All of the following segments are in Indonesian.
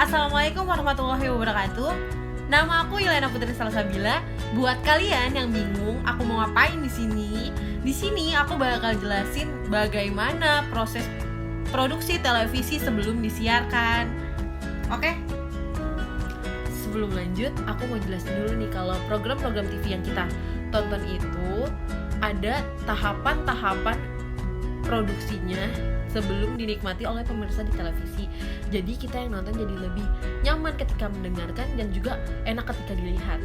Assalamualaikum warahmatullahi wabarakatuh. Nama aku Ilena Putri Salsabila. Buat kalian yang bingung aku mau ngapain di sini aku bakal jelasin bagaimana proses produksi televisi sebelum disiarkan. Oke? Sebelum lanjut, aku mau jelasin dulu nih kalau program-program TV yang kita tonton itu ada tahapan-tahapan produksinya sebelum dinikmati oleh pemirsa di televisi. Jadi kita yang nonton jadi lebih nyaman ketika mendengarkan dan juga enak ketika dilihat.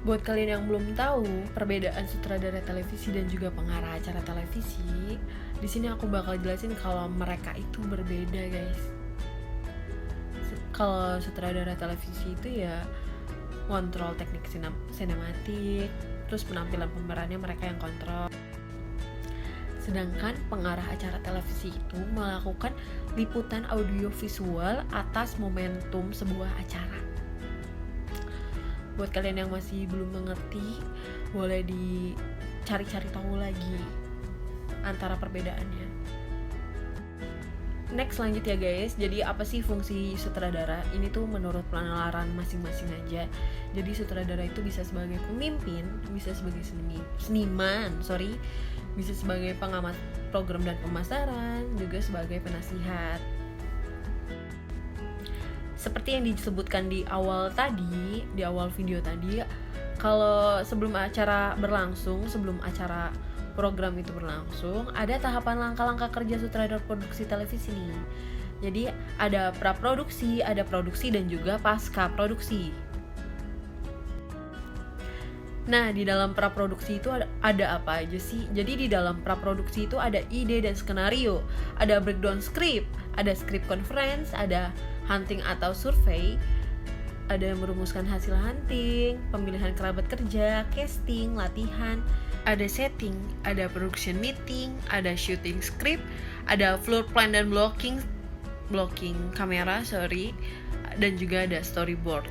Buat kalian yang belum tahu perbedaan sutradara televisi dan juga pengarah acara televisi, di sini aku bakal jelasin kalau mereka itu berbeda, guys. Kalau sutradara televisi itu ya kontrol teknik sinematik, terus penampilan pemerannya mereka yang kontrol. Sedangkan pengarah acara televisi itu melakukan liputan audiovisual atas momentum sebuah acara. Buat kalian yang masih belum mengerti, boleh dicari-cari tahu lagi antara perbedaannya. Next, lanjut ya guys. Jadi apa sih fungsi sutradara? Ini tuh menurut penalaran masing-masing aja. Jadi sutradara itu bisa sebagai pemimpin, bisa sebagai seniman, bisa sebagai pengamat program dan pemasaran, juga sebagai penasihat. Seperti yang disebutkan di awal video tadi, kalau sebelum acara program itu berlangsung, ada tahapan langkah-langkah kerja sutradara produksi televisi nih. Jadi ada praproduksi, ada produksi, dan juga pasca produksi. Nah, di dalam praproduksi itu ada apa aja sih? Jadi di dalam praproduksi itu ada ide dan skenario, ada breakdown script, ada script conference, ada hunting atau survei, ada merumuskan hasil hunting, pemilihan kerabat kerja, casting, latihan, ada setting, ada production meeting, ada shooting script, ada floor plan dan blocking kamera, dan juga ada storyboard.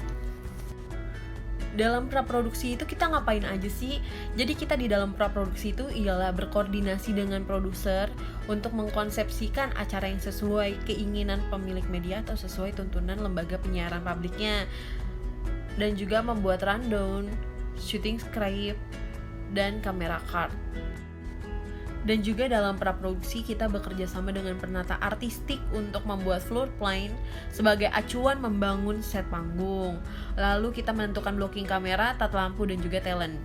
Dalam praproduksi itu kita ngapain aja sih? Jadi kita di dalam praproduksi itu ialah berkoordinasi dengan produser untuk mengkonsepsikan acara yang sesuai keinginan pemilik media atau sesuai tuntunan lembaga penyiaran publiknya, dan juga membuat rundown, shooting script, dan kamera card. Dan juga dalam praproduksi kita bekerja sama dengan penata artistik untuk membuat floor plan sebagai acuan membangun set panggung. Lalu kita menentukan blocking kamera, tata lampu, dan juga talent.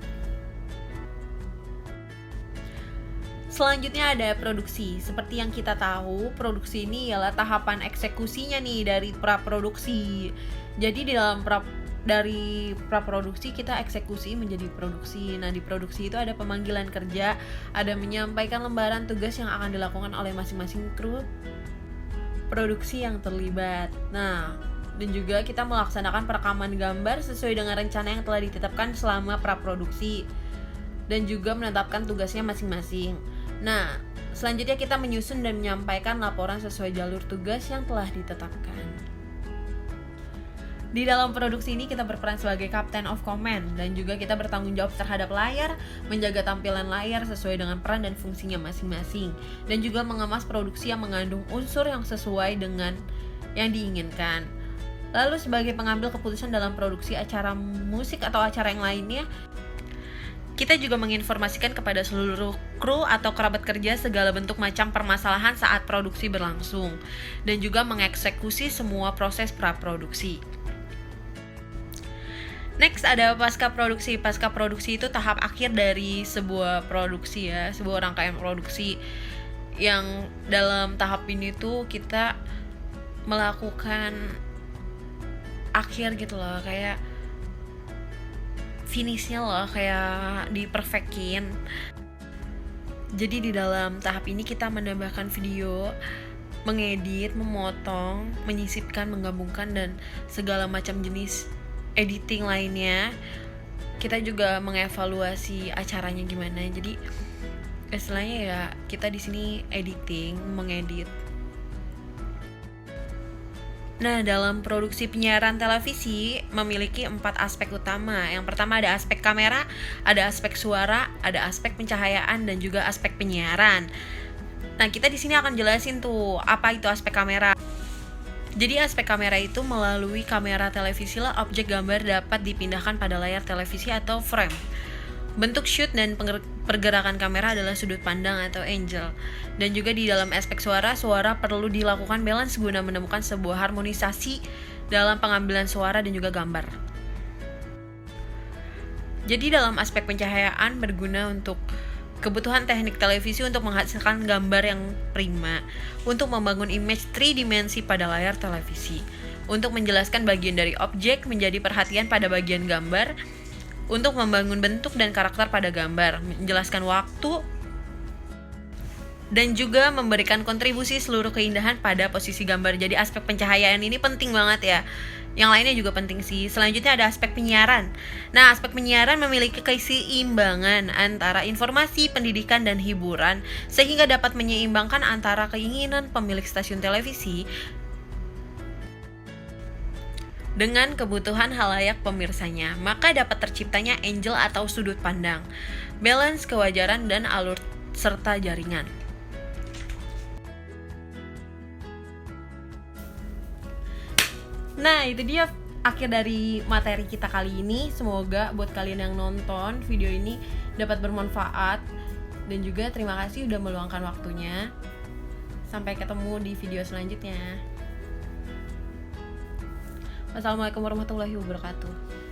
Selanjutnya ada produksi. Seperti yang kita tahu, produksi ini ialah tahapan eksekusinya nih dari praproduksi. Jadi dari praproduksi kita eksekusi menjadi produksi. Nah, di produksi itu ada pemanggilan kerja, ada menyampaikan lembaran tugas yang akan dilakukan oleh masing-masing kru produksi yang terlibat. Nah, dan juga kita melaksanakan perekaman gambar sesuai dengan rencana yang telah ditetapkan selama praproduksi, dan juga menetapkan tugasnya masing-masing. Nah, selanjutnya kita menyusun dan menyampaikan laporan sesuai jalur tugas yang telah ditetapkan. Di dalam produksi ini kita berperan sebagai captain of command, dan juga kita bertanggung jawab terhadap layar, menjaga tampilan layar sesuai dengan peran dan fungsinya masing-masing, dan juga mengemas produksi yang mengandung unsur yang sesuai dengan yang diinginkan. Lalu sebagai pengambil keputusan dalam produksi acara musik atau acara yang lainnya, kita juga menginformasikan kepada seluruh kru atau kerabat kerja segala bentuk macam permasalahan saat produksi berlangsung, dan juga mengeksekusi semua proses praproduksi. Next ada pasca produksi. Pasca produksi itu tahap akhir dari sebuah produksi ya, sebuah rangkaian produksi, yang dalam tahap ini tuh kita melakukan akhir gitu loh, kayak finishnya loh, kayak diperfectin. Jadi di dalam tahap ini kita menambahkan video, mengedit, memotong, menyisipkan, menggabungkan, dan segala macam jenis editing lainnya. Kita juga mengevaluasi acaranya gimana. Jadi istilahnya ya kita di sini editing, mengedit. Nah, dalam produksi penyiaran televisi memiliki 4 aspek utama. Yang pertama ada aspek kamera, ada aspek suara, ada aspek pencahayaan, dan juga aspek penyiaran. Nah, kita di sini akan jelasin tuh apa itu aspek kamera. Jadi aspek kamera itu melalui kamera televisi lah objek gambar dapat dipindahkan pada layar televisi atau frame. Bentuk shoot dan pergerakan kamera adalah sudut pandang atau angle. Dan juga di dalam aspek suara perlu dilakukan balance guna menemukan sebuah harmonisasi dalam pengambilan suara dan juga gambar. Jadi dalam aspek pencahayaan berguna untuk kebutuhan teknik televisi untuk menghasilkan gambar yang prima, untuk membangun image 3 dimensi pada layar televisi, untuk menjelaskan bagian dari objek menjadi perhatian pada bagian gambar, untuk membangun bentuk dan karakter pada gambar, menjelaskan waktu, dan juga memberikan kontribusi seluruh keindahan pada posisi gambar. Jadi aspek pencahayaan ini penting banget ya. Yang lainnya juga penting sih. Selanjutnya ada aspek penyiaran. Nah, aspek penyiaran memiliki keseimbangan antara informasi, pendidikan, dan hiburan, sehingga dapat menyeimbangkan antara keinginan pemilik stasiun televisi dengan kebutuhan halayak pemirsanya. Maka dapat terciptanya angle atau sudut pandang, balance kewajaran, dan alur serta jaringan. Nah, itu dia akhir dari materi kita kali ini. Semoga buat kalian yang nonton video ini dapat bermanfaat. Dan juga terima kasih udah meluangkan waktunya. Sampai ketemu di video selanjutnya. Wassalamualaikum warahmatullahi wabarakatuh.